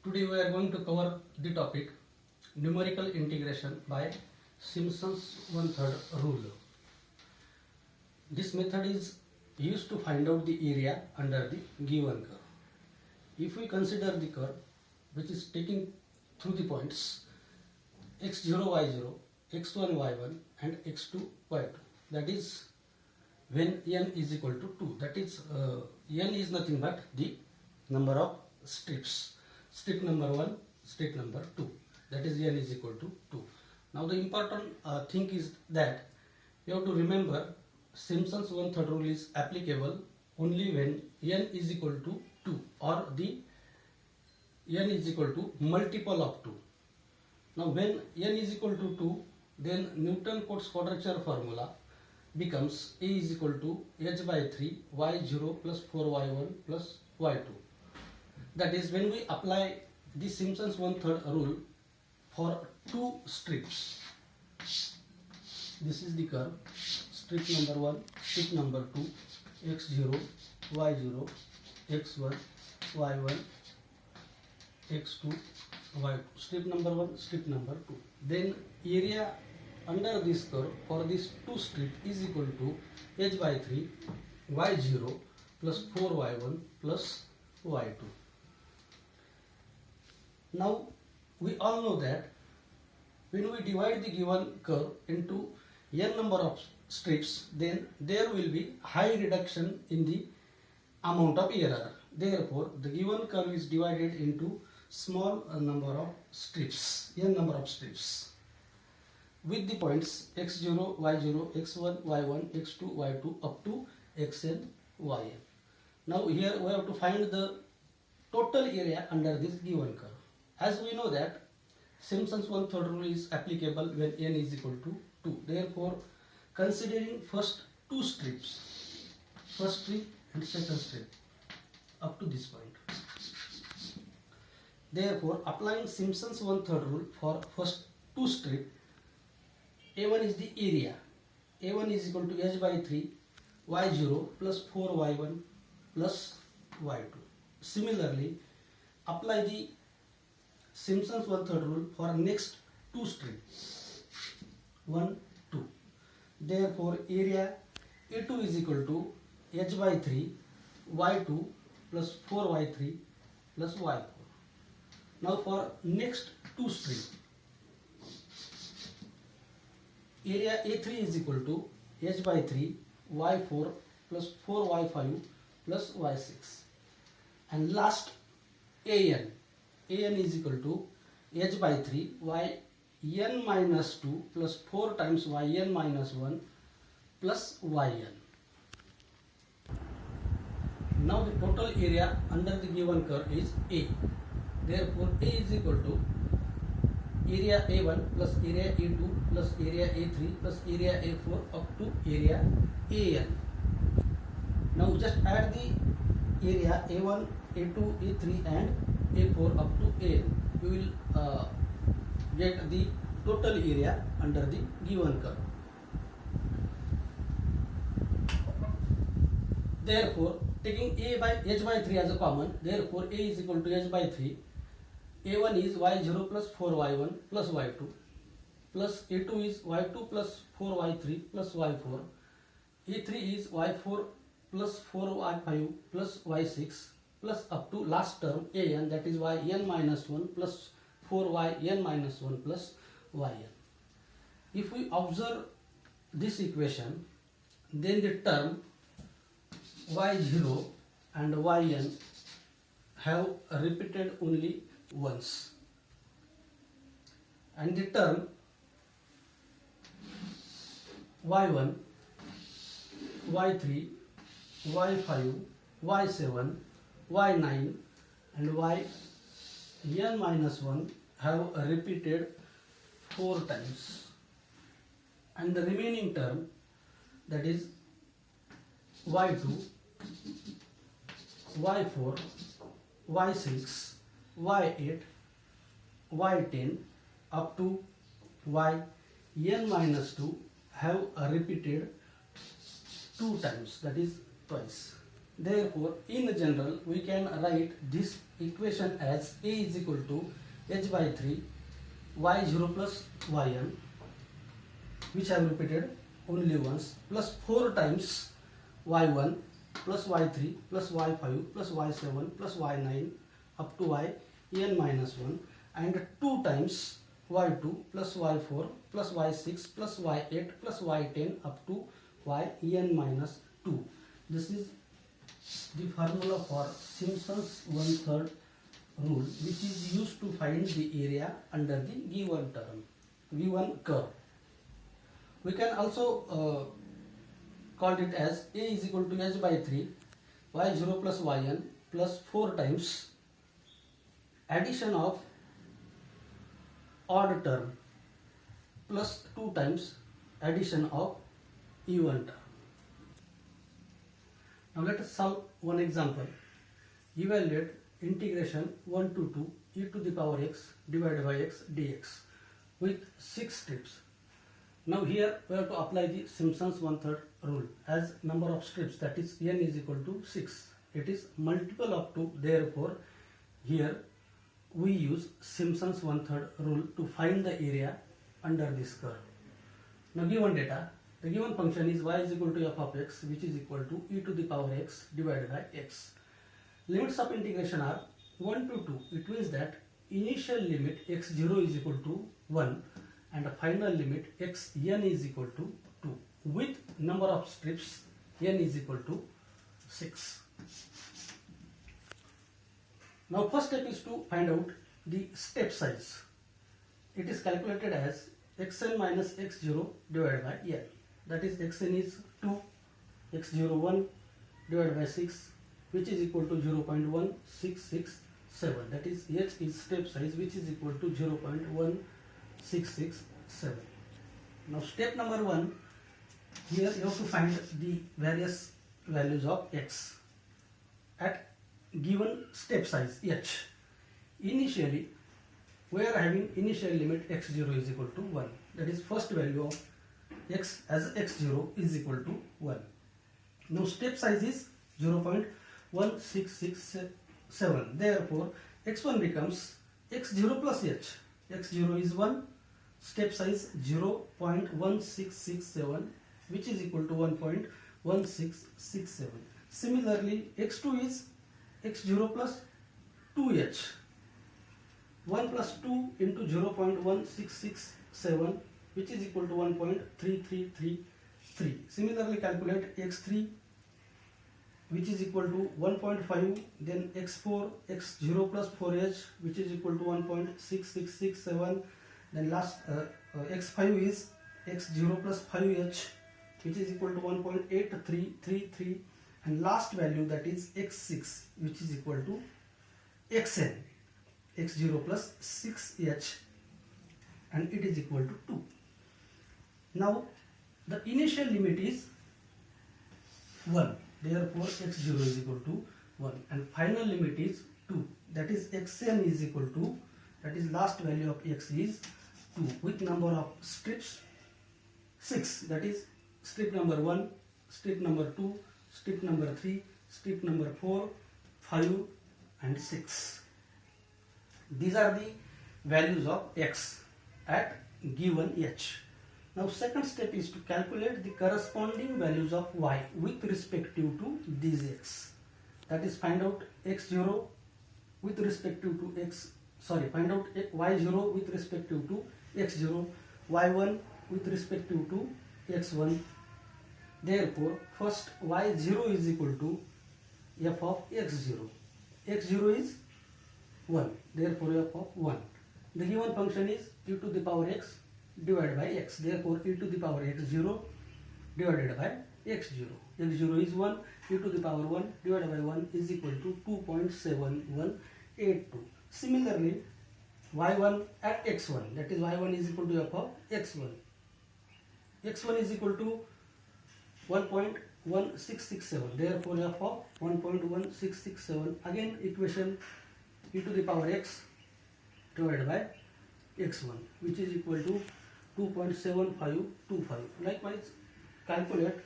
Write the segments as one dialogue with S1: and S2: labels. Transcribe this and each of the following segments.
S1: Today we are going to cover the topic numerical integration by Simpsons 1/3 rule. This method is used to find out the area under the given curve. If we consider the curve which is taking through the points x0, y0, x1, y1 and x2, y2, that is when n is equal to 2, that is n is nothing but the number of strips. Strip number 1, strip number 2, that is n is equal to 2. Now the important thing is that you have to remember Simpsons 1/3 rule is applicable only when n is equal to 2 or the n is equal to multiple of 2. Now when n is equal to 2, then Newton-Cotes quadrature formula becomes A is equal to h by 3 y0 plus 4y1 plus y2. That is when we apply the Simpsons 1/3 rule for two strips. This is the curve. Strip number 1, strip number 2, x0, y0, x1, y1, x2, y2. Strip number 1, strip number 2. Then area under this curve for these two strips is equal to h by 3 y0 plus 4y1 plus y2. Now we all know that when we divide the given curve into n number of strips, then there will be high reduction in the amount of error. Therefore, the given curve is divided into small number of strips, n number of strips, with the points x0, y0, x1, y1, x2, y2 up to xn, yn. Now here we have to find the total area under this given curve. As we know that Simpsons 1/3 rule is applicable when n is equal to 2. Therefore, considering first two strips, first strip and second strip up to this point. Therefore, applying Simpsons 1/3 rule for first two strip, A1 is the area. A1 is equal to h by 3 y0 plus 4y1 plus y2. Similarly, apply the Simpsons 1/3 rule for next two strips 1, 2. Therefore, area A2 is equal to h by 3 y2 plus 4y3 plus y4. Now for next two strips, area A3 is equal to h by 3 y4 plus 4y5 plus y6. And last AN is equal to h by 3 yn minus 2 plus 4 times yn minus 1 plus yn. Now the total area under the given curve is A. Therefore, A is equal to area A1 plus area A2 plus area A3 plus area A4 up to area AN. Now just add the area A1, A2, A3 and A4 up to AN. We will get the total area under the given curve. Therefore, taking A by h by 3 as a common, therefore A is equal to h by 3. A1 is y0 plus 4y1 plus y2 plus A2 is y2 plus 4y3 plus y4. A3 is y4 plus 4y5 plus y6 plus up to last term an, that is yn minus 1 plus 4yn minus 1 plus yn. If we observe this equation, then the term y0 and yn have repeated only once, and the term y1, y3, y5, y7, y9 and yn minus 1 have repeated 4 times, and the remaining term, that is y2, y4, y6, y8, y10 up to yn minus 2 have repeated 2 times, that is twice. Therefore, in general, we can write this equation as a is equal to h by 3 y0 plus yn, which I have repeated only once, plus 4 times y1 plus y3 plus y5 plus y7 plus y9 up to yn minus 1, and 2 times y2 plus y4 plus y6 plus y8 plus y10 up to yn minus 2. This is the formula for Simpson's one-third rule, which is used to find the area under the given curve. We can also call it as a is equal to h by 3 y0 plus yn plus 4 times addition of odd term plus 2 times addition of even term. Now let us solve one example. Evaluate integration 1 to 2 e to the power x divided by x dx with 6 strips. Now here we have to apply the Simpson's one-third rule, as number of strips, that is n is equal to 6. It is multiple of 2. Therefore, here we use Simpson's one-third rule to find the area under this curve. Now given data, the given function is y is equal to f of x, which is equal to e to the power x divided by x. Limits of integration are 1 to 2. It means that initial limit x0 is equal to 1 and the final limit xn is equal to 2 with number of strips n is equal to 6. Now first step is to find out the step size. It is calculated as xn minus x0 divided by n. That is xn is 2, x0 1 divided by 6, which is equal to 0.1667. That is h is step size, which is equal to 0.1667. Now step number 1, here you have to find the various values of x at given step size h. Initially we are having initial limit x0 is equal to 1. That is first value of x as x0 is equal to 1. Now step size is 0.1667. Therefore x1 becomes x0 plus h. x0 is 1, step size 0.1667, which is equal to 1.1667. Similarly, x2 is x0 plus 2h. 1 plus 2 into 0.1667, which is equal to 1.3333. Similarly, calculate x3, which is equal to 1.5, then x4, x0 plus 4h, which is equal to 1.6667, then last x5 is x0 plus 5h, which is equal to 1.8333, and last value, that is x6, which is equal to xn, x0 plus 6h, and it is equal to 2. Now the initial limit is 1, therefore x0 is equal to 1, and final limit is 2, that is xn is equal to, that is last value of x is 2 with number of strips 6, that is strip number 1, strip number 2, strip number 3, strip number 4, 5 and 6. These are the values of x at given h. Now second step is to calculate the corresponding values of y with respect to these x. That is, find out x0 with respect to find out y0 with respect to x0, y1 with respect to x1. Therefore, first y0 is equal to f of x0. x0 is 1, therefore f of 1. The given function is e to the power x divided by x. Therefore, e to the power x0 divided by x0. x0 is 1, e to the power 1 divided by 1 is equal to 2.7182. Similarly, y1 at x1, that is y1 is equal to f of x1. x1 is equal to 1.1667. Therefore, f of 1.1667. Again, equation e to the power x divided by x1, which is equal to 2.7525. Likewise, calculate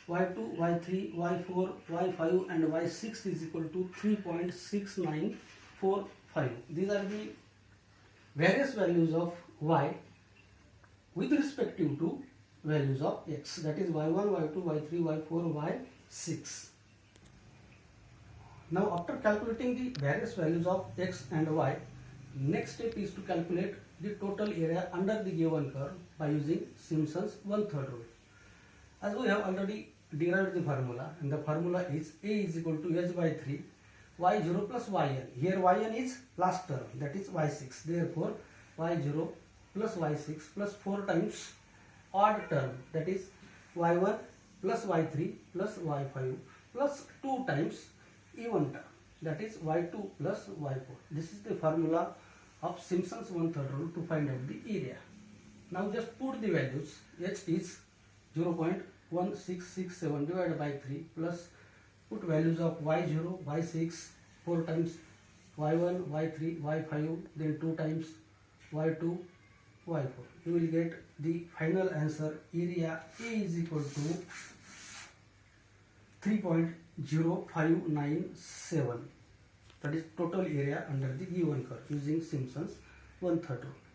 S1: y2, y3, y4, y5 and y6 is equal to 3.6945. These are the various values of y with respective to values of x, that is y1, y2, y3, y4, y6. Now after calculating the various values of x and y, next step is to calculate the total area under the given curve by using Simpsons one-third rule. As we have already derived the formula, and the formula is A is equal to h by 3 y0 plus yn. Here yn is last term, that is y6. Therefore y0 plus y6 plus 4 times odd term, that is y1 plus y3 plus y5 plus 2 times even term, that is y2 plus y4. This is the formula of Simpsons one-third rule to find out the area. Now just put the values. H is 0.1667 divided by 3 plus put values of y0, y6, 4 times y1, y3, y5, then 2 times y2, y4. You will get the final answer. Area A is equal to 3.0597. That is total area under the given curve using Simpsons one-third rule.